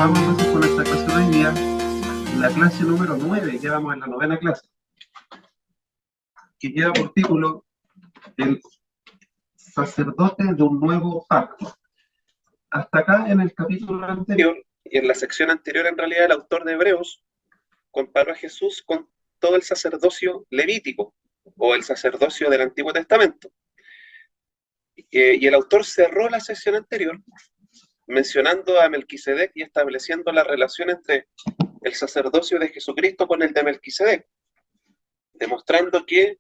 Continuamos entonces con esta clase de hoy día, la clase número 9, ya vamos en la novena clase, que lleva por título El sacerdote de un nuevo pacto. Hasta acá en el capítulo anterior, y en la sección anterior en realidad, el autor de Hebreos comparó a Jesús con todo el sacerdocio levítico, o el sacerdocio del Antiguo Testamento. Y el autor cerró la sección anterior mencionando a Melquisedec y estableciendo la relación entre el sacerdocio de Jesucristo con el de Melquisedec, demostrando que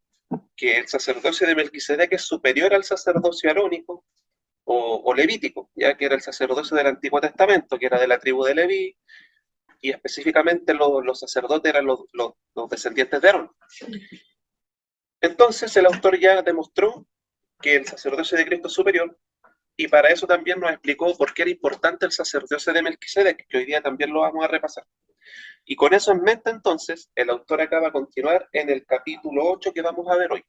el sacerdocio de Melquisedec es superior al sacerdocio arónico o levítico, ya que era el sacerdocio del Antiguo Testamento, que era de la tribu de Leví, y específicamente los sacerdotes eran los descendientes de Aarón. Entonces el autor ya demostró que el sacerdocio de Cristo es superior, y para eso también nos explicó por qué era importante el sacerdocio de Melquisedec, que hoy día también lo vamos a repasar. Y con eso en mente, entonces, el autor acaba de continuar en el capítulo 8 que vamos a ver hoy.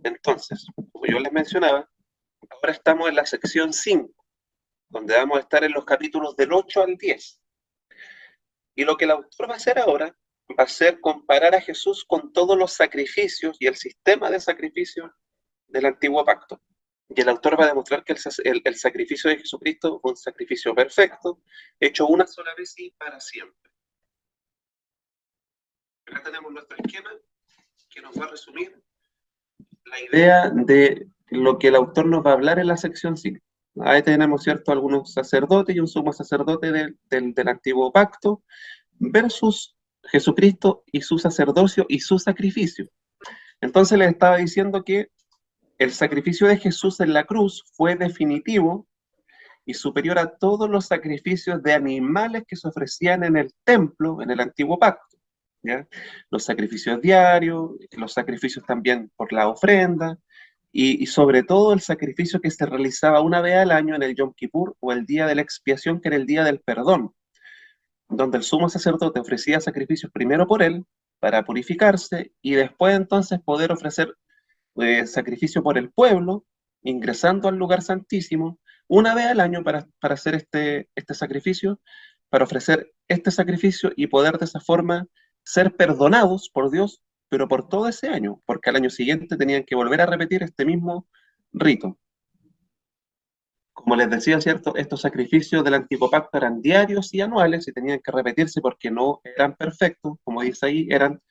Entonces, como yo les mencionaba, ahora estamos en la sección 5, donde vamos a estar en los capítulos del 8 al 10. Y lo que el autor va a hacer ahora va a ser comparar a Jesús con todos los sacrificios y el sistema de sacrificios del antiguo pacto. Y el autor va a demostrar que el sacrificio de Jesucristo fue un sacrificio perfecto, hecho una sola vez y para siempre. Acá tenemos nuestro esquema que nos va a resumir la idea de lo que el autor nos va a hablar en la sección 5. Ahí tenemos, ¿cierto?, algunos sacerdotes y un sumo sacerdote del antiguo pacto versus Jesucristo y su sacerdocio y su sacrificio. Entonces les estaba diciendo que el sacrificio de Jesús en la cruz fue definitivo y superior a todos los sacrificios de animales que se ofrecían en el templo, en el antiguo pacto, ¿ya? Los sacrificios diarios, los sacrificios también por la ofrenda, y sobre todo el sacrificio que se realizaba una vez al año en el Yom Kippur o el día de la expiación, que era el día del perdón, donde el sumo sacerdote ofrecía sacrificios primero por él, para purificarse, y después entonces poder ofrecer sacrificio por el pueblo, ingresando al lugar santísimo una vez al año para hacer este sacrificio, para ofrecer este sacrificio y poder de esa forma ser perdonados por Dios, pero por todo ese año, porque al año siguiente tenían que volver a repetir este mismo rito. Como les decía, ¿cierto? Estos sacrificios del antiguo pacto eran diarios y anuales y tenían que repetirse porque no eran perfectos, como dice ahí, eran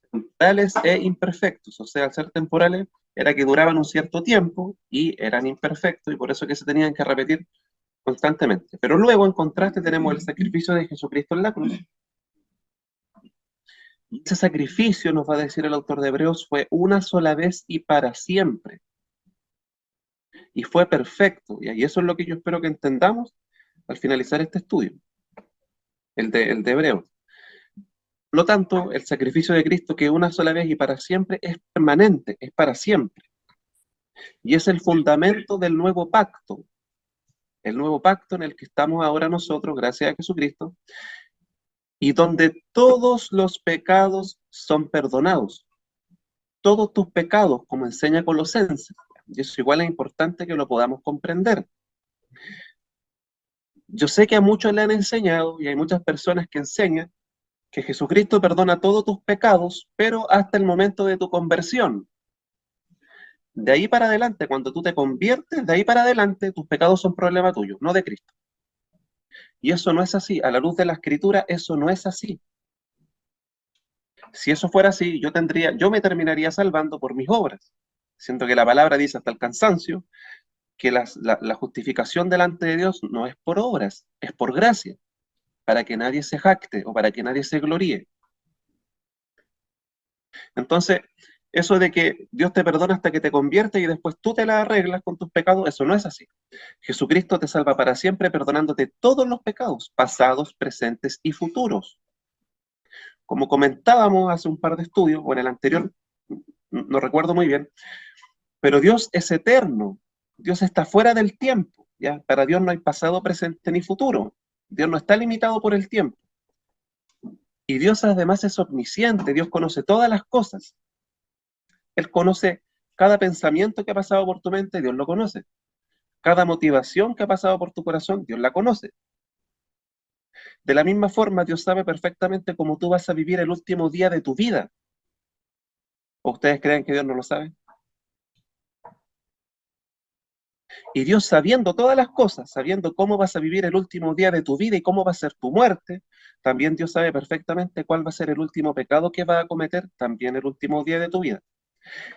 temporales e imperfectos, o sea, al ser temporales era que duraban un cierto tiempo y eran imperfectos y por eso que se tenían que repetir constantemente. Pero luego, en contraste, tenemos el sacrificio de Jesucristo en la cruz. Y ese sacrificio, nos va a decir el autor de Hebreos, fue una sola vez y para siempre. Y fue perfecto. Y eso es lo que yo espero que entendamos al finalizar este estudio, el de Hebreos. Por lo tanto, el sacrificio de Cristo, que una sola vez y para siempre, es permanente, es para siempre. Y es el fundamento del nuevo pacto. El nuevo pacto en el que estamos ahora nosotros, gracias a Jesucristo, y donde todos los pecados son perdonados. Todos tus pecados, como enseña Colosenses. Y eso igual es importante que lo podamos comprender. Yo sé que a muchos le han enseñado, y hay muchas personas que enseñan, que Jesucristo perdona todos tus pecados, pero hasta el momento de tu conversión. De ahí para adelante, cuando tú te conviertes, de ahí para adelante, tus pecados son problema tuyo, no de Cristo. Y eso no es así. A la luz de la Escritura, eso no es así. Si eso fuera así, yo me terminaría salvando por mis obras. Siento que la palabra dice hasta el cansancio que la justificación delante de Dios no es por obras, es por gracia, para que nadie se jacte o para que nadie se gloríe. Entonces, eso de que Dios te perdona hasta que te conviertes y después tú te la arreglas con tus pecados, eso no es así. Jesucristo te salva para siempre perdonándote todos los pecados, pasados, presentes y futuros. Como comentábamos hace un par de estudios, o en el anterior, no recuerdo muy bien, pero Dios es eterno, Dios está fuera del tiempo, ¿ya? Para Dios no hay pasado, presente ni futuro, Dios no está limitado por el tiempo. Y Dios además es omnisciente, Dios conoce todas las cosas. Él conoce cada pensamiento que ha pasado por tu mente, Dios lo conoce. Cada motivación que ha pasado por tu corazón, Dios la conoce. De la misma forma, Dios sabe perfectamente cómo tú vas a vivir el último día de tu vida. ¿O ustedes creen que Dios no lo sabe? Y Dios, sabiendo todas las cosas, sabiendo cómo vas a vivir el último día de tu vida y cómo va a ser tu muerte, también Dios sabe perfectamente cuál va a ser el último pecado que va a cometer también el último día de tu vida.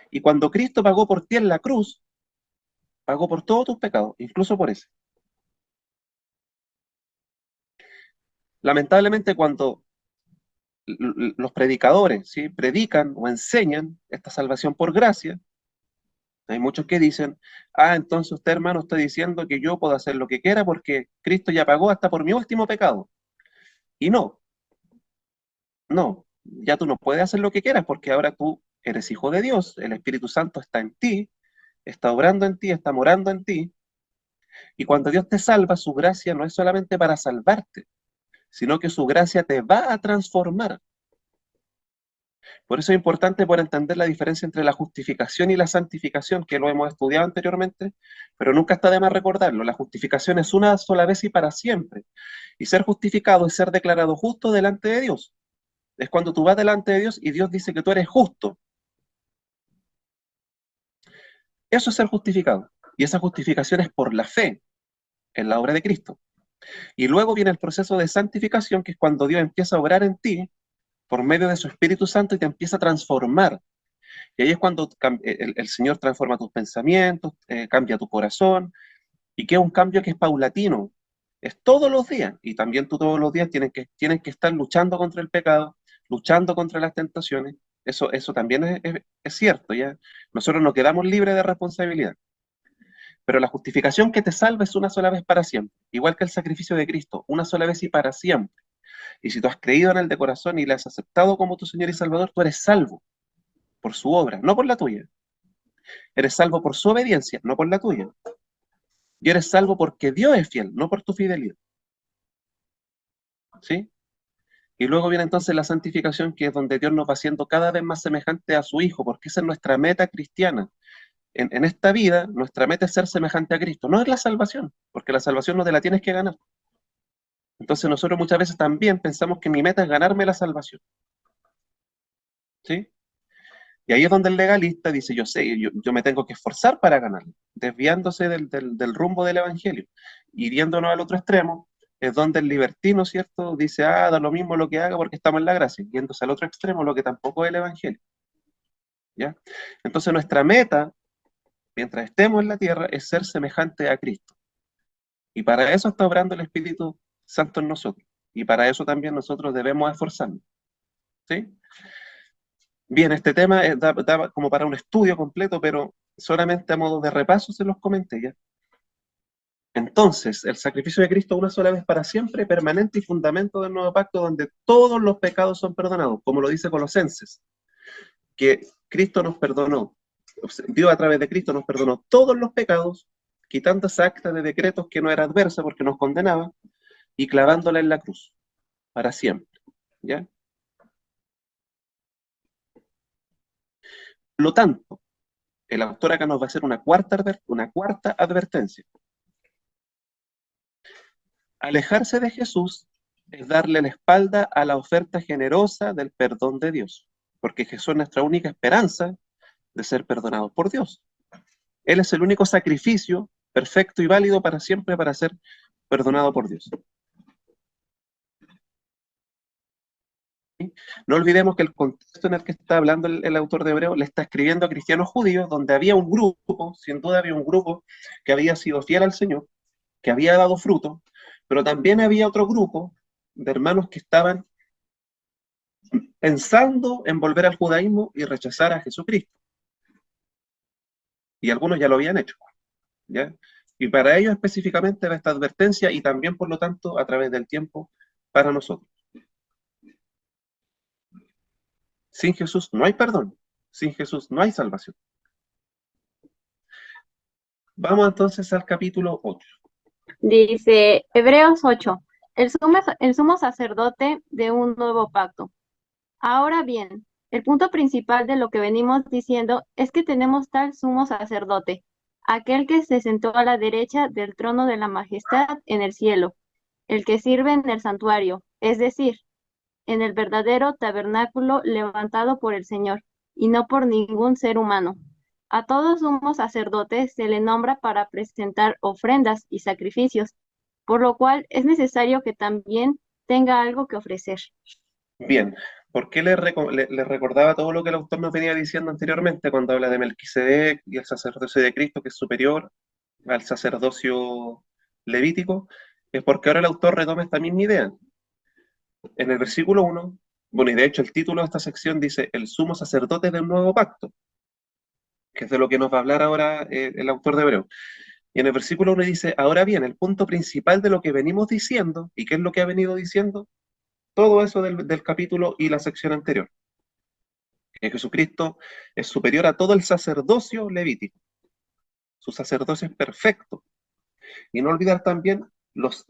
Y cuando Cristo pagó por ti en la cruz, pagó por todos tus pecados, incluso por ese. Lamentablemente, cuando los predicadores, ¿sí?, predican o enseñan esta salvación por gracia, hay muchos que dicen, entonces usted, hermano, está diciendo que yo puedo hacer lo que quiera porque Cristo ya pagó hasta por mi último pecado. Y no, no, ya tú no puedes hacer lo que quieras porque ahora tú eres hijo de Dios, el Espíritu Santo está en ti, está obrando en ti, está morando en ti, y cuando Dios te salva, su gracia no es solamente para salvarte, sino que su gracia te va a transformar. Por eso es importante por entender la diferencia entre la justificación y la santificación, que lo hemos estudiado anteriormente, pero nunca está de más recordarlo. La justificación es una sola vez y para siempre. Y ser justificado es ser declarado justo delante de Dios. Es cuando tú vas delante de Dios y Dios dice que tú eres justo. Eso es ser justificado. Y esa justificación es por la fe en la obra de Cristo. Y luego viene el proceso de santificación, que es cuando Dios empieza a obrar en ti por medio de su Espíritu Santo y te empieza a transformar. Y ahí es cuando el Señor transforma tus pensamientos, cambia tu corazón, y que es un cambio que es paulatino. Es todos los días, y también tú todos los días tienes que estar luchando contra el pecado, luchando contra las tentaciones. Eso también es cierto, ¿ya? Nosotros no quedamos libres de responsabilidad. Pero la justificación que te salva es una sola vez para siempre, igual que el sacrificio de Cristo, una sola vez y para siempre. Y si tú has creído en Él de corazón y le has aceptado como tu Señor y Salvador, tú eres salvo por su obra, no por la tuya. Eres salvo por su obediencia, no por la tuya. Y eres salvo porque Dios es fiel, no por tu fidelidad. ¿Sí? Y luego viene entonces la santificación, que es donde Dios nos va haciendo cada vez más semejante a su Hijo, porque esa es nuestra meta cristiana. En esta vida, nuestra meta es ser semejante a Cristo. No es la salvación, porque la salvación no te la tienes que ganar. Entonces nosotros muchas veces también pensamos que mi meta es ganarme la salvación. ¿Sí? Y ahí es donde el legalista dice, yo sé, yo me tengo que esforzar para ganar, desviándose del rumbo del Evangelio. Y viéndonos al otro extremo, es donde el libertino, ¿cierto?, dice, da lo mismo lo que haga porque estamos en la gracia, yéndose al otro extremo, lo que tampoco es el Evangelio. ¿Ya? Entonces nuestra meta, mientras estemos en la tierra, es ser semejante a Cristo. Y para eso está obrando el Espíritu Santo en nosotros. Y para eso también nosotros debemos esforzarnos. ¿Sí? Bien, este tema da como para un estudio completo, pero solamente a modo de repaso se los comenté ya. Entonces, el sacrificio de Cristo una sola vez para siempre, permanente y fundamento del nuevo pacto, donde todos los pecados son perdonados, como lo dice Colosenses, que Cristo nos perdonó, Dios a través de Cristo nos perdonó todos los pecados, quitando esa acta de decretos que no era adversa porque nos condenaba, y clavándola en la cruz, para siempre. ¿Ya? Por lo tanto, el autor acá nos va a hacer una cuarta advertencia. Alejarse de Jesús es darle la espalda a la oferta generosa del perdón de Dios, porque Jesús es nuestra única esperanza de ser perdonados por Dios. Él es el único sacrificio perfecto y válido para siempre para ser perdonado por Dios. ¿Sí? No olvidemos que el contexto en el que está hablando el autor de Hebreo le está escribiendo a cristianos judíos, donde había un grupo, sin duda había un grupo que había sido fiel al Señor, que había dado fruto, pero también había otro grupo de hermanos que estaban pensando en volver al judaísmo y rechazar a Jesucristo. Y algunos ya lo habían hecho, ¿ya? Y para ellos específicamente va esta advertencia y también, por lo tanto, a través del tiempo, para nosotros. Sin Jesús no hay perdón, sin Jesús no hay salvación. Vamos entonces al capítulo 8. Dice Hebreos 8, el sumo sacerdote de un nuevo pacto. Ahora bien, el punto principal de lo que venimos diciendo es que tenemos tal sumo sacerdote, aquel que se sentó a la derecha del trono de la majestad en el cielo, el que sirve en el santuario, es decir, en el verdadero tabernáculo levantado por el Señor, y no por ningún ser humano. A todo sumo sacerdote se le nombra para presentar ofrendas y sacrificios, por lo cual es necesario que también tenga algo que ofrecer. Bien, ¿por qué le recordaba todo lo que el autor nos venía diciendo anteriormente cuando habla de Melquisedec y el sacerdocio de Cristo, que es superior al sacerdocio levítico? Es porque ahora el autor retoma esta misma idea. En el versículo 1, bueno, y de hecho el título de esta sección dice el sumo sacerdote del nuevo pacto, que es de lo que nos va a hablar ahora el autor de Hebreo. Y en el versículo 1 dice, ahora bien, el punto principal de lo que venimos diciendo, ¿y qué es lo que ha venido diciendo? Todo eso del capítulo y la sección anterior, que Jesucristo es superior a todo el sacerdocio levítico. Su sacerdocio es perfecto. Y no olvidar también los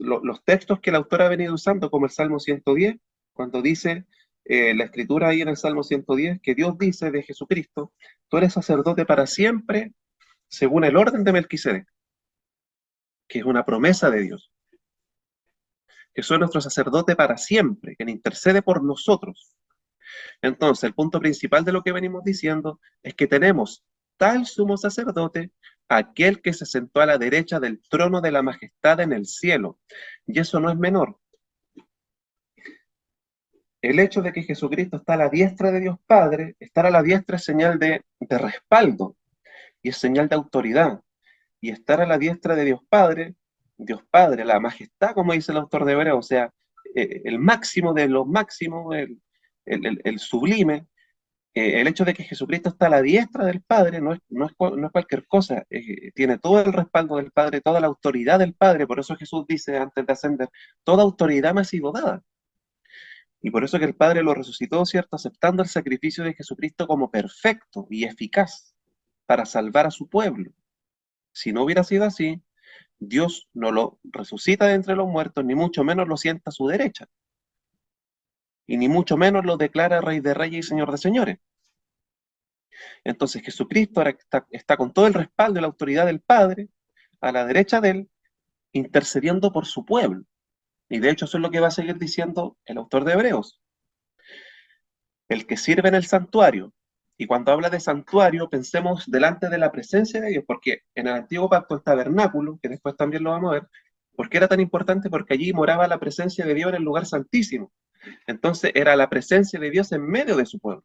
textos que el autor ha venido usando, como el Salmo 110, cuando dice la escritura ahí en el Salmo 110, que Dios dice de Jesucristo, tú eres sacerdote para siempre, según el orden de Melquisedec, que es una promesa de Dios. Jesús es nuestro sacerdote para siempre, quien intercede por nosotros. Entonces, el punto principal de lo que venimos diciendo es que tenemos tal sumo sacerdote, aquel que se sentó a la derecha del trono de la majestad en el cielo. Y eso no es menor. El hecho de que Jesucristo está a la diestra de Dios Padre, estar a la diestra es señal de respaldo y es señal de autoridad. Y estar a la diestra de Dios Padre, la majestad, como dice el autor de Hebreo, o sea, el máximo de los máximos, el sublime, el hecho de que Jesucristo está a la diestra del Padre no es cualquier cosa, tiene todo el respaldo del Padre, toda la autoridad del Padre, por eso Jesús dice antes de ascender, toda autoridad me ha sido dada. Y por eso que el Padre lo resucitó, ¿cierto? Aceptando el sacrificio de Jesucristo como perfecto y eficaz para salvar a su pueblo. Si no hubiera sido así, Dios no lo resucita de entre los muertos, ni mucho menos lo sienta a su derecha, y ni mucho menos lo declara Rey de Reyes y Señor de Señores. Entonces Jesucristo ahora está con todo el respaldo y la autoridad del Padre, a la derecha de él, intercediendo por su pueblo. Y de hecho eso es lo que va a seguir diciendo el autor de Hebreos. El que sirve en el santuario. Y cuando habla de santuario, pensemos delante de la presencia de Dios, porque en el antiguo pacto el tabernáculo, que después también lo vamos a ver, ¿por qué era tan importante? Porque allí moraba la presencia de Dios en el lugar santísimo. Entonces era la presencia de Dios en medio de su pueblo.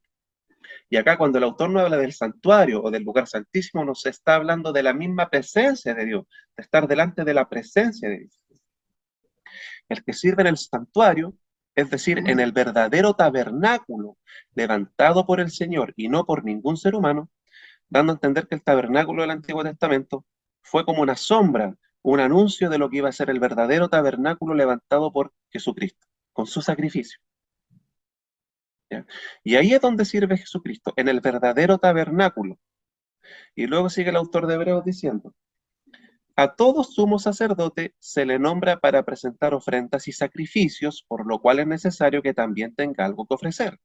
Y acá cuando el autor no habla del santuario o del lugar santísimo, nos está hablando de la misma presencia de Dios, de estar delante de la presencia de Dios. El que sirve en el santuario, es decir, en el verdadero tabernáculo levantado por el Señor y no por ningún ser humano, dando a entender que el tabernáculo del Antiguo Testamento fue como una sombra, un anuncio de lo que iba a ser el verdadero tabernáculo levantado por Jesucristo, con su sacrificio. ¿Ya? Y ahí es donde sirve Jesucristo, en el verdadero tabernáculo. Y luego sigue el autor de Hebreos diciendo, a todo sumo sacerdote se le nombra para presentar ofrendas y sacrificios, por lo cual es necesario que también tenga algo que ofrecer.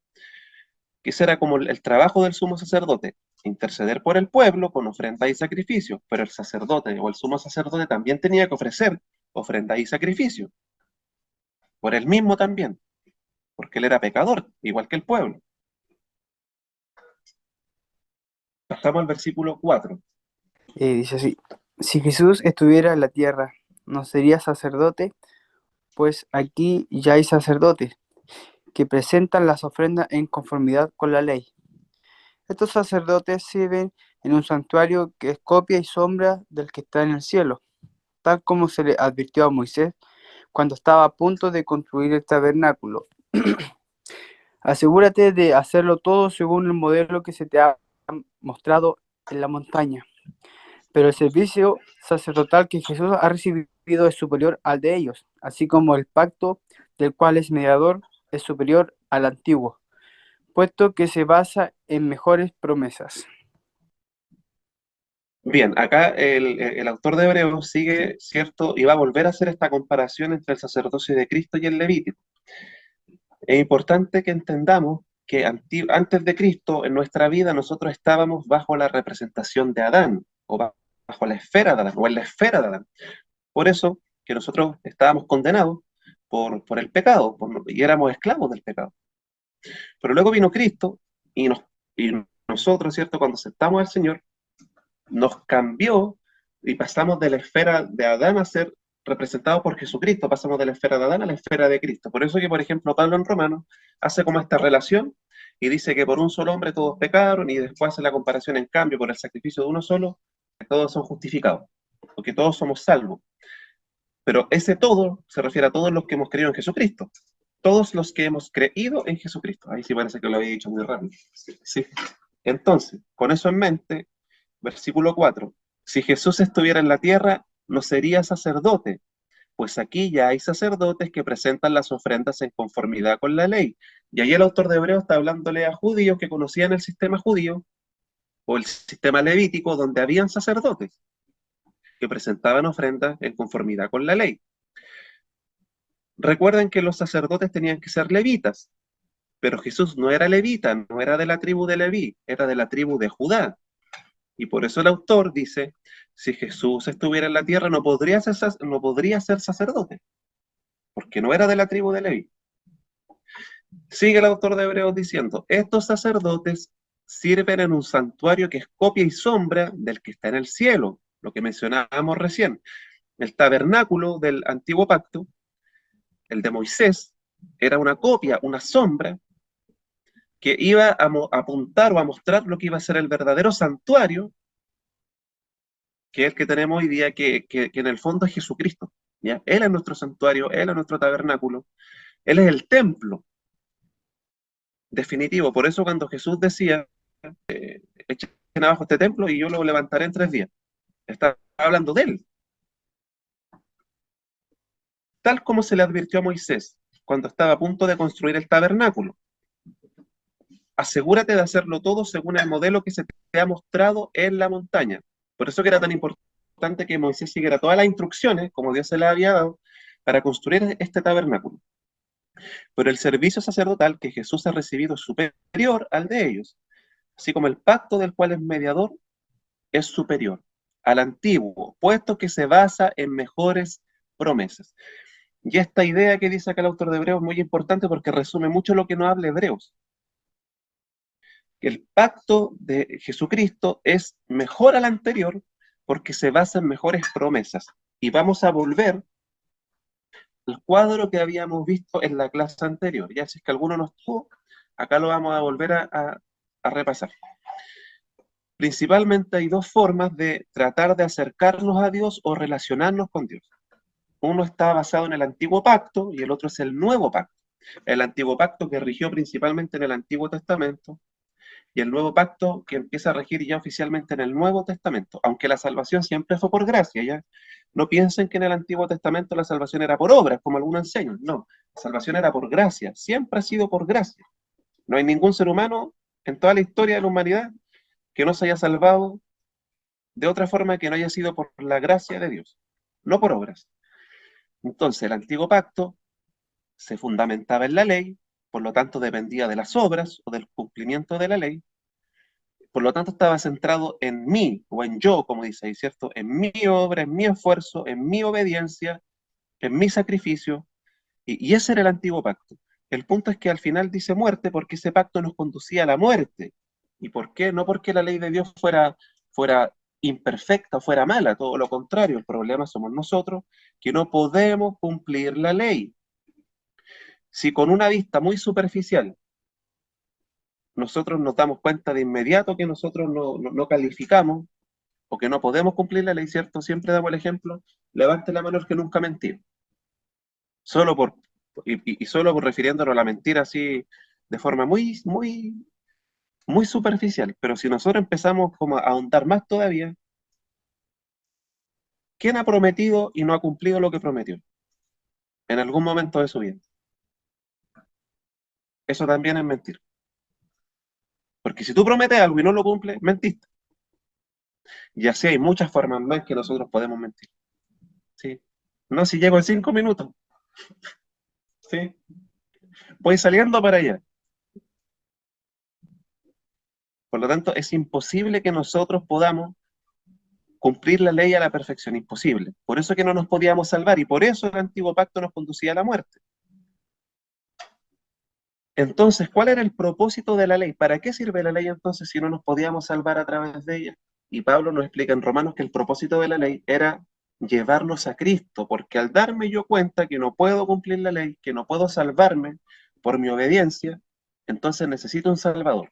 Que será como el trabajo del sumo sacerdote, interceder por el pueblo con ofrendas y sacrificios, pero el sacerdote o el sumo sacerdote también tenía que ofrecer ofrendas y sacrificios, por él mismo también, porque él era pecador, igual que el pueblo. Pasamos al versículo 4. Dice así, si Jesús estuviera en la tierra, no sería sacerdote, pues aquí ya hay sacerdotes que presentan las ofrendas en conformidad con la ley. Estos sacerdotes sirven en un santuario que es copia y sombra del que está en el cielo, tal como se le advirtió a Moisés cuando estaba a punto de construir el tabernáculo. Asegúrate de hacerlo todo según el modelo que se te ha mostrado en la montaña. Pero el servicio sacerdotal que Jesús ha recibido es superior al de ellos, así como el pacto del cual es mediador es superior al antiguo, puesto que se basa en mejores promesas. Bien, acá el autor de Hebreos sigue, ¿cierto? Y va a volver a hacer esta comparación entre el sacerdocio de Cristo y el Levítico. Es importante que entendamos que antes de Cristo, en nuestra vida, nosotros estábamos bajo la representación de Adán, o bajo bajo la esfera de Adán, o en la esfera de Adán. Por eso que nosotros estábamos condenados por el pecado, y éramos esclavos del pecado. Pero luego vino Cristo y nosotros, ¿cierto? Cuando aceptamos al Señor, nos cambió y pasamos de la esfera de Adán a ser representados por Jesucristo, pasamos de la esfera de Adán a la esfera de Cristo. Por eso que, por ejemplo, Pablo en Romanos hace como esta relación y dice que por un solo hombre todos pecaron, y después hace la comparación, en cambio, por el sacrificio de uno solo, que todos son justificados, porque todos somos salvos. Pero ese todo se refiere a todos los que hemos creído en Jesucristo. Todos los que hemos creído en Jesucristo. Ahí sí parece que lo había dicho muy rápido. Sí. Entonces, con eso en mente, versículo 4. Si Jesús estuviera en la tierra, no sería sacerdote, pues aquí ya hay sacerdotes que presentan las ofrendas en conformidad con la ley. Y ahí el autor de Hebreos está hablándole a judíos que conocían el sistema judío, o el sistema levítico, donde habían sacerdotes que presentaban ofrendas en conformidad con la ley. Recuerden que los sacerdotes tenían que ser levitas, pero Jesús no era levita, no era de la tribu de Leví, era de la tribu de Judá. Y por eso el autor dice, si Jesús estuviera en la tierra no podría ser sacerdote, porque no era de la tribu de Leví. Sigue el autor de Hebreos diciendo, estos sacerdotes sirven en un santuario que es copia y sombra del que está en el cielo, lo que mencionábamos recién. El tabernáculo del antiguo pacto, el de Moisés, era una copia, una sombra, que iba a apuntar o a mostrar lo que iba a ser el verdadero santuario, que es el que tenemos hoy día, que en el fondo es Jesucristo. ¿Ya? Él es nuestro santuario, Él es nuestro tabernáculo, Él es el templo definitivo. Por eso cuando Jesús decía, echen abajo este templo y yo lo levantaré en 3 días, está hablando de Él. Tal como se le advirtió a Moisés cuando estaba a punto de construir el tabernáculo. Asegúrate de hacerlo todo según el modelo que se te ha mostrado en la montaña. Por eso que era tan importante que Moisés siguiera todas las instrucciones, como Dios se le había dado, para construir este tabernáculo. Pero el servicio sacerdotal que Jesús ha recibido es superior al de ellos, así como el pacto del cual es mediador es superior al antiguo, puesto que se basa en mejores promesas. Y esta idea que dice acá el autor de Hebreos es muy importante porque resume mucho lo que nos habla Hebreos. El pacto de Jesucristo es mejor al anterior porque se basa en mejores promesas. Y vamos a volver al cuadro que habíamos visto en la clase anterior. Ya si es que alguno no estuvo, acá lo vamos a volver a repasar. Principalmente hay 2 formas de tratar de acercarnos a Dios o relacionarnos con Dios. Uno está basado en el antiguo pacto y el otro es el nuevo pacto. El antiguo pacto que rigió principalmente en el Antiguo Testamento, y el nuevo pacto que empieza a regir ya oficialmente en el Nuevo Testamento, aunque la salvación siempre fue por gracia, ¿ya? No piensen que en el Antiguo Testamento la salvación era por obras, como algunos enseñan, no, la salvación era por gracia, siempre ha sido por gracia. No hay ningún ser humano en toda la historia de la humanidad que no se haya salvado de otra forma que no haya sido por la gracia de Dios, no por obras. Entonces, el Antiguo Pacto se fundamentaba en la ley, por lo tanto dependía de las obras o del cumplimiento de la ley, por lo tanto estaba centrado en mí, o en yo, como dice ahí, ¿cierto? En mi obra, en mi esfuerzo, en mi obediencia, en mi sacrificio, y ese era el Antiguo Pacto. El punto es que al final dice muerte porque ese pacto nos conducía a la muerte. ¿Y por qué? No porque la ley de Dios fuera imperfecta, fuera mala, todo lo contrario, el problema somos nosotros, que no podemos cumplir la ley. Si con una vista muy superficial nosotros nos damos cuenta de inmediato que nosotros no calificamos o que no podemos cumplir la ley, ¿cierto? Siempre damos el ejemplo, levante la mano el que nunca ha mentido. Solo y solo por refiriéndonos a la mentira así de forma muy, muy, muy superficial. Pero si nosotros empezamos como a ahondar más todavía, ¿quién ha prometido y no ha cumplido lo que prometió en algún momento de su vida? Eso también es mentir. Porque si tú prometes algo y no lo cumples, mentiste. Y así hay muchas formas más que nosotros podemos mentir. ¿Sí? No, si llego en 5 minutos. ¿Sí? Voy saliendo para allá. Por lo tanto, es imposible que nosotros podamos cumplir la ley a la perfección, imposible. Por eso que no nos podíamos salvar, y por eso el antiguo pacto nos conducía a la muerte. Entonces, ¿cuál era el propósito de la ley? ¿Para qué sirve la ley entonces si no nos podíamos salvar a través de ella? Y Pablo nos explica en Romanos que el propósito de la ley era llevarnos a Cristo, porque al darme yo cuenta que no puedo cumplir la ley, que no puedo salvarme por mi obediencia, entonces necesito un Salvador.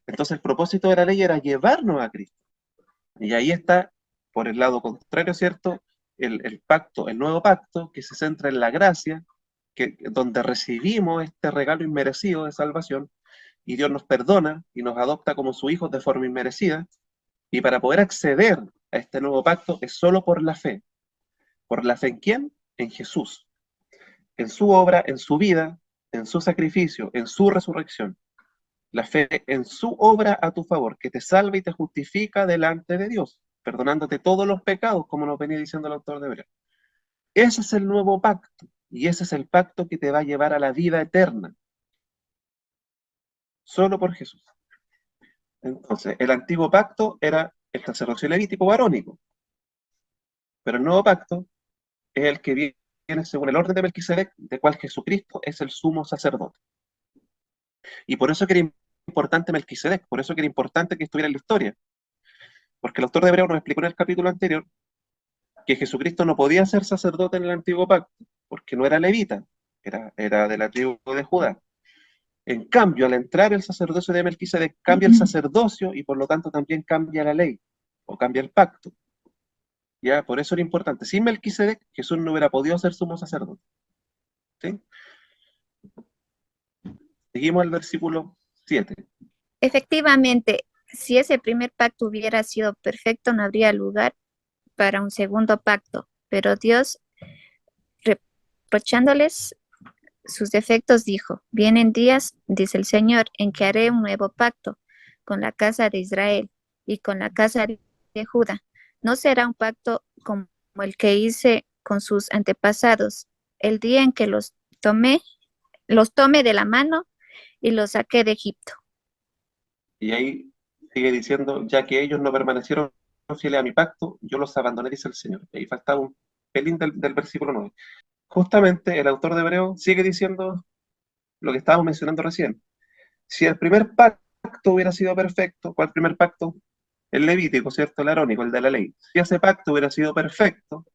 Entonces el propósito de la ley era llevarnos a Cristo. Y ahí está, por el lado contrario, ¿cierto? El pacto, el nuevo pacto, que se centra en la gracia, donde recibimos este regalo inmerecido de salvación, y Dios nos perdona y nos adopta como sus hijos de forma inmerecida, y para poder acceder a este nuevo pacto es solo por la fe. ¿Por la fe en quién? En Jesús, en su obra, en su vida, en su sacrificio, en su resurrección. La fe en su obra a tu favor, que te salva y te justifica delante de Dios, perdonándote todos los pecados, como nos venía diciendo el autor de Hebreos. Ese es el nuevo pacto, y ese es el pacto que te va a llevar a la vida eterna, solo por Jesús. Entonces, el antiguo pacto era el sacerdocio levítico varónico, pero el nuevo pacto es el que viene según el orden de Melquisedec, de cual Jesucristo es el sumo sacerdote. Y por eso que era importante Melquisedec, por eso que era importante que estuviera en la historia, porque el autor de Hebreos nos explicó en el capítulo anterior que Jesucristo no podía ser sacerdote en el antiguo pacto, porque no era levita, era de la tribu de Judá. En cambio, al entrar el sacerdocio de Melquisedec, cambia el sacerdocio y por lo tanto también cambia la ley, o cambia el pacto. ¿Ya? Por eso era importante. Sin Melquisedec, Jesús no hubiera podido ser sumo sacerdote. ¿Sí? Seguimos al versículo 7. Efectivamente, si ese primer pacto hubiera sido perfecto, no habría lugar para un segundo pacto, pero Dios, reprochándoles sus defectos, dijo: vienen días, dice el Señor, en que haré un nuevo pacto con la casa de Israel y con la casa de Judá. No será un pacto como el que hice con sus antepasados, el día en que los tomé de la mano y los saqué de Egipto. Y ahí sigue diciendo, ya que ellos no permanecieron fieles a mi pacto, yo los abandoné, dice el Señor. Y ahí faltaba un pelín del versículo 9. Justamente el autor de Hebreo sigue diciendo lo que estábamos mencionando recién. Si el primer pacto hubiera sido perfecto, ¿cuál primer pacto? El levítico, ¿cierto? El arónico, el de la ley. Si ese pacto hubiera sido perfecto,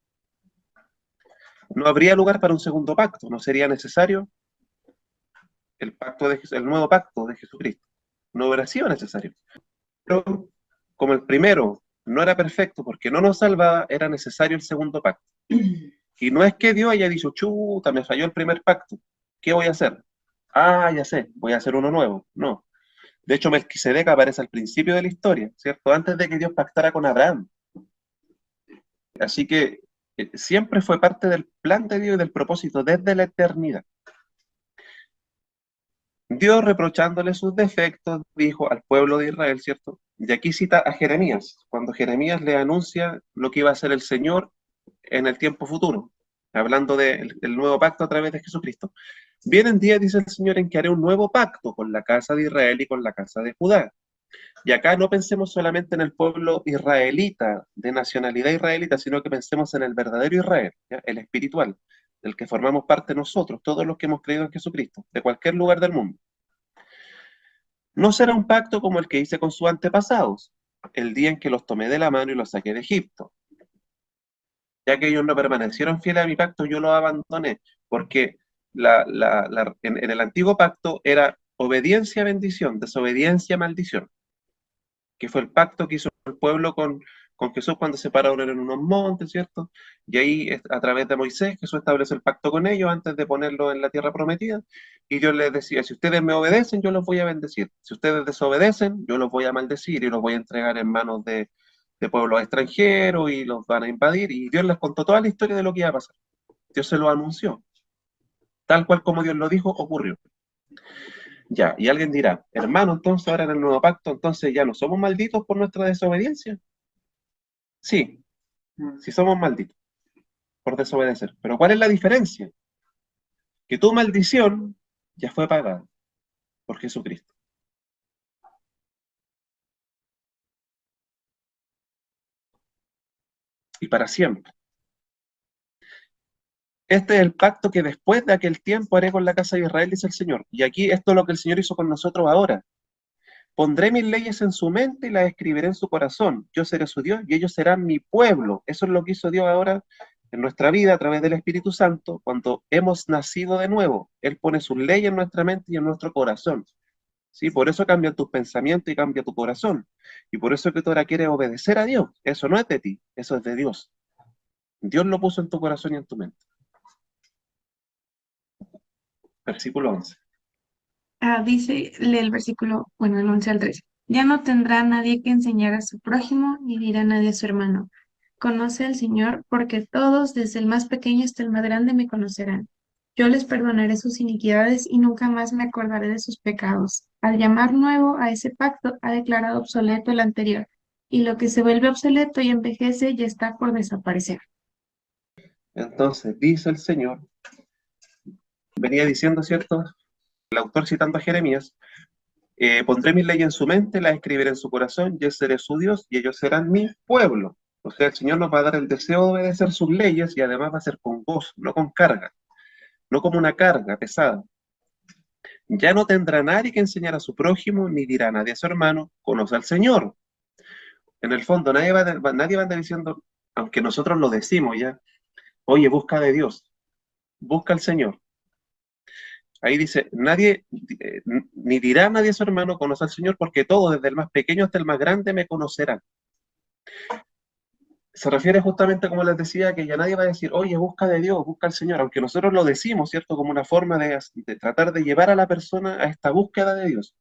no habría lugar para un segundo pacto, no sería necesario el nuevo pacto de Jesucristo. No hubiera sido necesario. Pero como el primero no era perfecto porque no nos salvaba, era necesario el segundo pacto. Y no es que Dios haya dicho, chuta, me falló el primer pacto, ¿qué voy a hacer? Ah, ya sé, voy a hacer uno nuevo. No. De hecho, Melquisedec aparece al principio de la historia, ¿cierto? Antes de que Dios pactara con Abraham. Así que siempre fue parte del plan de Dios y del propósito desde la eternidad. Dios, reprochándole sus defectos, dijo al pueblo de Israel, ¿cierto? Y aquí cita a Jeremías, cuando Jeremías le anuncia lo que iba a hacer el Señor en el tiempo futuro, hablando del nuevo pacto a través de Jesucristo. Vienen días, dice el Señor, en que haré un nuevo pacto con la casa de Israel y con la casa de Judá. Y acá no pensemos solamente en el pueblo israelita, de nacionalidad israelita, sino que pensemos en el verdadero Israel, ¿ya? El espiritual, del que formamos parte nosotros, todos los que hemos creído en Jesucristo, de cualquier lugar del mundo. No será un pacto como el que hice con sus antepasados, el día en que los tomé de la mano y los saqué de Egipto. Ya que ellos no permanecieron fieles a mi pacto, yo los abandoné, porque en el antiguo pacto era obediencia bendición, desobediencia maldición, que fue el pacto que hizo el pueblo con Jesús cuando se pararon en unos montes, ¿cierto? Y ahí, a través de Moisés, Jesús establece el pacto con ellos antes de ponerlo en la tierra prometida, y Dios les decía, si ustedes me obedecen, yo los voy a bendecir. Si ustedes desobedecen, yo los voy a maldecir y los voy a entregar en manos de pueblos extranjeros y los van a invadir. Y Dios les contó toda la historia de lo que iba a pasar. Dios se lo anunció. Tal cual como Dios lo dijo, ocurrió. Ya, y alguien dirá, hermano, entonces ahora en el nuevo pacto, entonces ya no somos malditos por nuestra desobediencia. Sí, sí somos malditos por desobedecer. Pero ¿cuál es la diferencia? Que tu maldición ya fue pagada por Jesucristo. y para siempre. Este es el pacto que después de aquel tiempo haré con la casa de Israel, dice el Señor. Y aquí esto es lo que el Señor hizo con nosotros ahora. Pondré mis leyes en su mente y las escribiré en su corazón. Yo seré su Dios y ellos serán mi pueblo. Eso es lo que hizo Dios ahora en nuestra vida a través del Espíritu Santo cuando hemos nacido de nuevo. Él pone sus leyes en nuestra mente y en nuestro corazón. ¿Sí? Por eso cambian tus pensamientos y cambia tu corazón. Y por eso que tú ahora quieres obedecer a Dios. Eso no es de ti, eso es de Dios. Dios lo puso en tu corazón y en tu mente. Versículo 11. Dice, lee el versículo, bueno, el 11 al 13. Ya no tendrá nadie que enseñar a su prójimo, ni dirá nadie a su hermano. Conoce al Señor, porque todos, desde el más pequeño hasta el más grande, me conocerán. Yo les perdonaré sus iniquidades y nunca más me acordaré de sus pecados. Al llamar nuevo a ese pacto, ha declarado obsoleto el anterior, y lo que se vuelve obsoleto y envejece ya está por desaparecer. Entonces, dice el Señor, venía diciendo, ¿cierto? El autor citando a Jeremías, pondré mis leyes en su mente, las escribiré en su corazón, yo seré su Dios y ellos serán mi pueblo. O sea, el Señor nos va a dar el deseo de obedecer sus leyes y además va a ser con gozo, no con carga, no como una carga pesada. Ya no tendrá nadie que enseñar a su prójimo, ni dirá nadie a su hermano, conoce al Señor. En el fondo, nadie va a andar diciendo, aunque nosotros lo decimos ya, oye, busca de Dios, busca al Señor. Ahí dice, nadie, ni dirá nadie a su hermano, conoce al Señor, porque todos, desde el más pequeño hasta el más grande, me conocerán. Se refiere justamente, como les decía, que ya nadie va a decir, oye, busca de Dios, busca al Señor, aunque nosotros lo decimos, ¿cierto? Como una forma de tratar de llevar a la persona a esta búsqueda de Dios.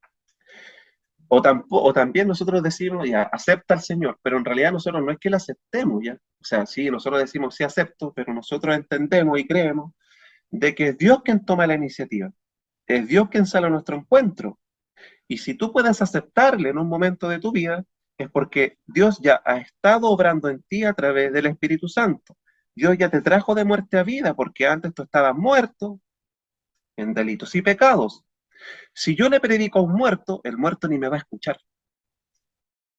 O también nosotros decimos, ya, acepta al Señor, pero en realidad nosotros no es que lo aceptemos, ¿ya? O sea, sí, nosotros decimos, sí acepto, pero nosotros entendemos y creemos de que es Dios quien toma la iniciativa, es Dios quien sale a nuestro encuentro. Y si tú puedes aceptarle en un momento de tu vida, es porque Dios ya ha estado obrando en ti a través del Espíritu Santo. Dios ya te trajo de muerte a vida, porque antes tú estabas muerto en delitos y pecados. Si yo le predico a un muerto, el muerto ni me va a escuchar.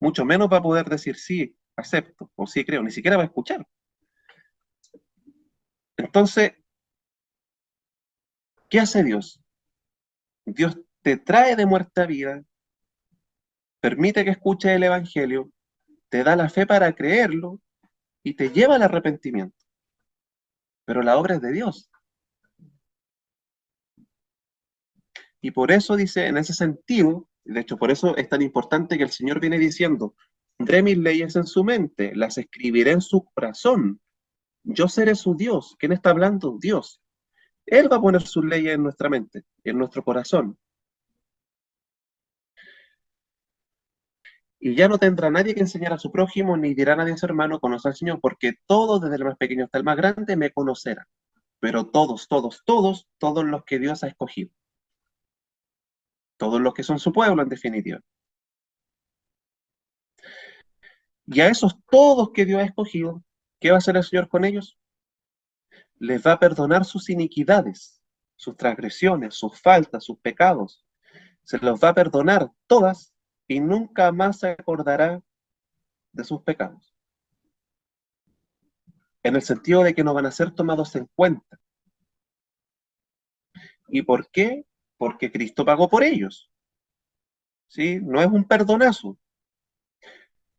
Mucho menos va a poder decir sí, acepto, o sí creo, ni siquiera va a escuchar. Entonces, ¿qué hace Dios? Dios te trae de muerte a vida, permite que escuches el Evangelio, te da la fe para creerlo y te lleva al arrepentimiento. Pero la obra es de Dios. Y por eso dice, en ese sentido, de hecho, por eso es tan importante que el Señor viene diciendo, pondré mis leyes en su mente, las escribiré en su corazón. Yo seré su Dios. ¿Quién está hablando? Dios. Él va a poner sus leyes en nuestra mente, en nuestro corazón. Y ya no tendrá nadie que enseñar a su prójimo, ni dirá nadie a su hermano, conoce al Señor, porque todos, desde el más pequeño hasta el más grande, me conocerán. Pero todos los que Dios ha escogido. Todos los que son su pueblo, en definitiva. Y a esos todos que Dios ha escogido, ¿qué va a hacer el Señor con ellos? Les va a perdonar sus iniquidades, sus transgresiones, sus faltas, sus pecados. Se los va a perdonar todas y nunca más se acordará de sus pecados. En el sentido de que no van a ser tomados en cuenta. ¿Y por qué? Porque Cristo pagó por ellos. ¿Sí? No es un perdonazo.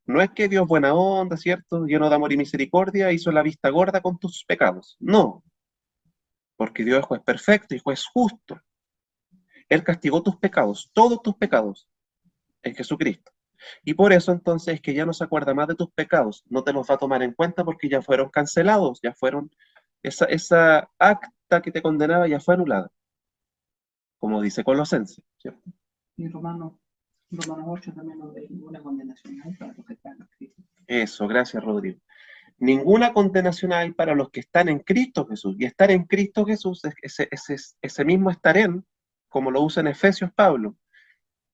No es que Dios buena onda, ¿cierto? Lleno de amor y misericordia, hizo la vista gorda con tus pecados. No, porque Dios es juez perfecto y juez justo. Él castigó tus pecados, todos tus pecados, en Jesucristo. Y por eso entonces es que ya no se acuerda más de tus pecados, no te los va a tomar en cuenta porque ya fueron cancelados, ya fueron, esa acta que te condenaba ya fue anulada, como dice Colosenses, ¿cierto? Y Romanos 8 también no ve ninguna condenación hay para los que están en Cristo. Eso, gracias Rodrigo. Ninguna condenación hay para los que están en Cristo Jesús. Y estar en Cristo Jesús es ese mismo estar en, como lo usa en Efesios Pablo.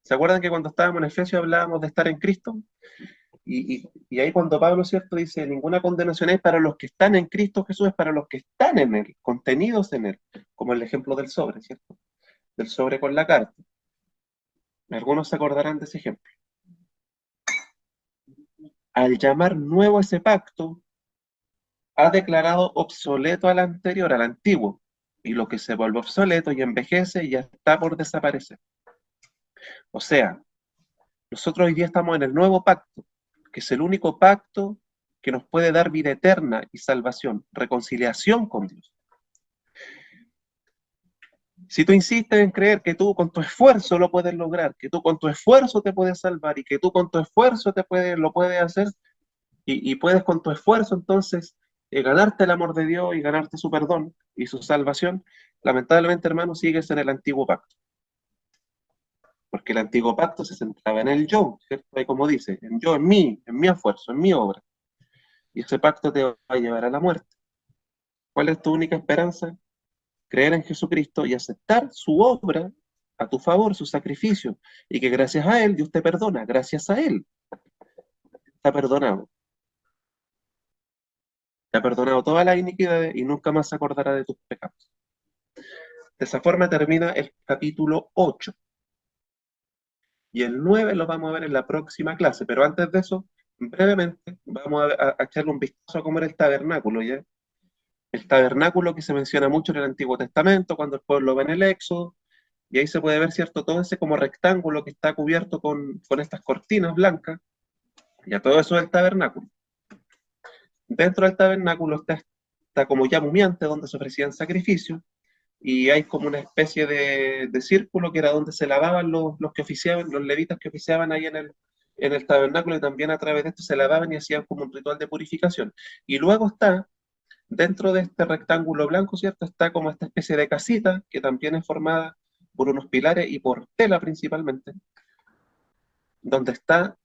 ¿Se acuerdan que cuando estábamos en Efesios hablábamos de estar en Cristo? Y ahí cuando Pablo, ¿cierto? Dice, ninguna condenación hay para los que están en Cristo Jesús, es para los que están en Él, contenidos en Él, como el ejemplo del sobre, ¿cierto? Del sobre con la carta. Algunos se acordarán de ese ejemplo. Al llamar nuevo ese pacto, ha declarado obsoleto al anterior, al antiguo, y lo que se vuelve obsoleto y envejece ya está por desaparecer. O sea, nosotros hoy día estamos en el nuevo pacto, que es el único pacto que nos puede dar vida eterna y salvación, reconciliación con Dios. Si tú insistes en creer que tú con tu esfuerzo lo puedes lograr, que tú con tu esfuerzo te puedes salvar y que tú con tu esfuerzo lo puedes hacer y puedes con tu esfuerzo entonces ganarte el amor de Dios y ganarte su perdón y su salvación, lamentablemente, hermano, sigues en el antiguo pacto. Porque el antiguo pacto se centraba en el yo, ¿cierto? Y como dice, en yo, en mi esfuerzo, en mi obra. Y ese pacto te va a llevar a la muerte. ¿Cuál es tu única esperanza? Creer en Jesucristo y aceptar su obra a tu favor, su sacrificio, y que gracias a Él Dios te perdona, gracias a Él está perdonado. Te ha perdonado todas las iniquidades y nunca más se acordará de tus pecados. De esa forma termina el capítulo 8. Y el 9 lo vamos a ver en la próxima clase, pero antes de eso, brevemente, vamos a echarle un vistazo a cómo era el tabernáculo, ¿ya? El tabernáculo que se menciona mucho en el Antiguo Testamento, cuando el pueblo va en el Éxodo, y ahí se puede ver, ¿cierto? Todo ese como rectángulo que está cubierto con estas cortinas blancas, ya todo eso es el tabernáculo. Dentro del tabernáculo está como ya humeante, donde se ofrecían sacrificios, y hay como una especie de círculo que era donde se lavaban los que oficiaban, los levitas que oficiaban ahí en el tabernáculo, y también a través de esto se lavaban y hacían como un ritual de purificación. Y luego está, dentro de este rectángulo blanco, ¿cierto? Está como esta especie de casita, que también es formada por unos pilares y por tela principalmente, donde está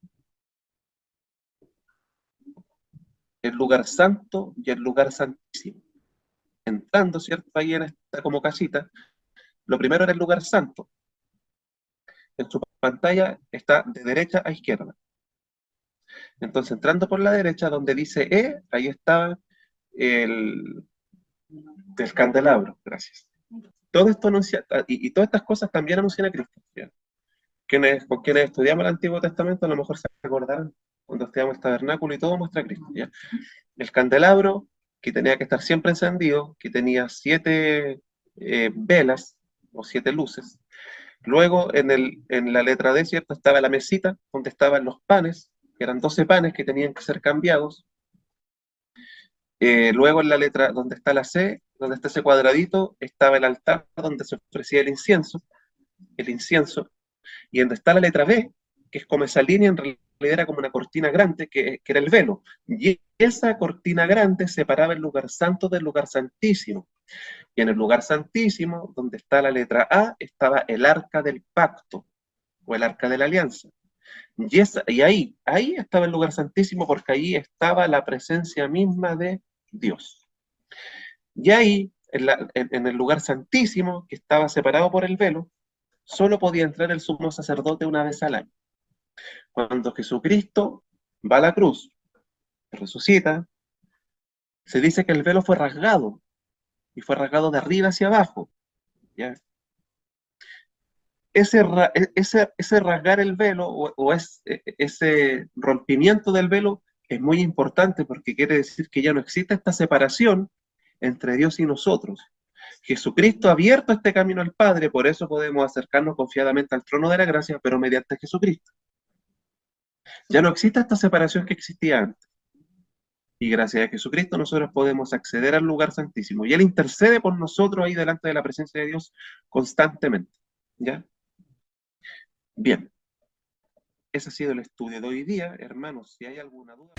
el lugar santo y el lugar santísimo. Entrando, ¿cierto? Ahí en esta como casita, lo primero era el lugar santo. En su pantalla está de derecha a izquierda. Entonces, entrando por la derecha, donde dice ahí estaba el candelabro. Gracias. Todo esto anuncia, y todas estas cosas también anuncian a Cristo. ¿Ya? Con quienes estudiamos el Antiguo Testamento, a lo mejor se acordarán cuando estudiamos el tabernáculo y todo muestra a Cristo. ¿Ya? El candelabro, que tenía que estar siempre encendido, que tenía 7 velas o 7 luces. Luego, en la letra D, ¿cierto? Estaba la mesita donde estaban los panes, que eran 12 panes que tenían que ser cambiados. Luego, en la letra donde está la C, donde está ese cuadradito, estaba el altar donde se ofrecía el incienso. Y donde está la letra B, que es como esa línea, en realidad era como una cortina grande, que era el velo. Y esa cortina grande separaba el lugar santo del lugar santísimo. Y en el lugar santísimo, donde está la letra A, estaba el arca del pacto, o el arca de la alianza. Y ahí estaba el lugar santísimo, porque ahí estaba la presencia misma de Dios. Y ahí, en el lugar santísimo, que estaba separado por el velo, solo podía entrar el sumo sacerdote una vez al año. Cuando Jesucristo va a la cruz, resucita, se dice que el velo fue rasgado, y fue rasgado de arriba hacia abajo. ¿Ya? Ese rasgar el velo ese rompimiento del velo es muy importante, porque quiere decir que ya no existe esta separación entre Dios y nosotros. Jesucristo ha abierto este camino al Padre, por eso podemos acercarnos confiadamente al trono de la gracia, pero mediante Jesucristo. Ya no existe esta separación que existía antes. Y gracias a Jesucristo nosotros podemos acceder al lugar santísimo. Y Él intercede por nosotros ahí delante de la presencia de Dios constantemente. ¿Ya? Bien. Ese ha sido el estudio de hoy día. Hermanos, si hay alguna duda...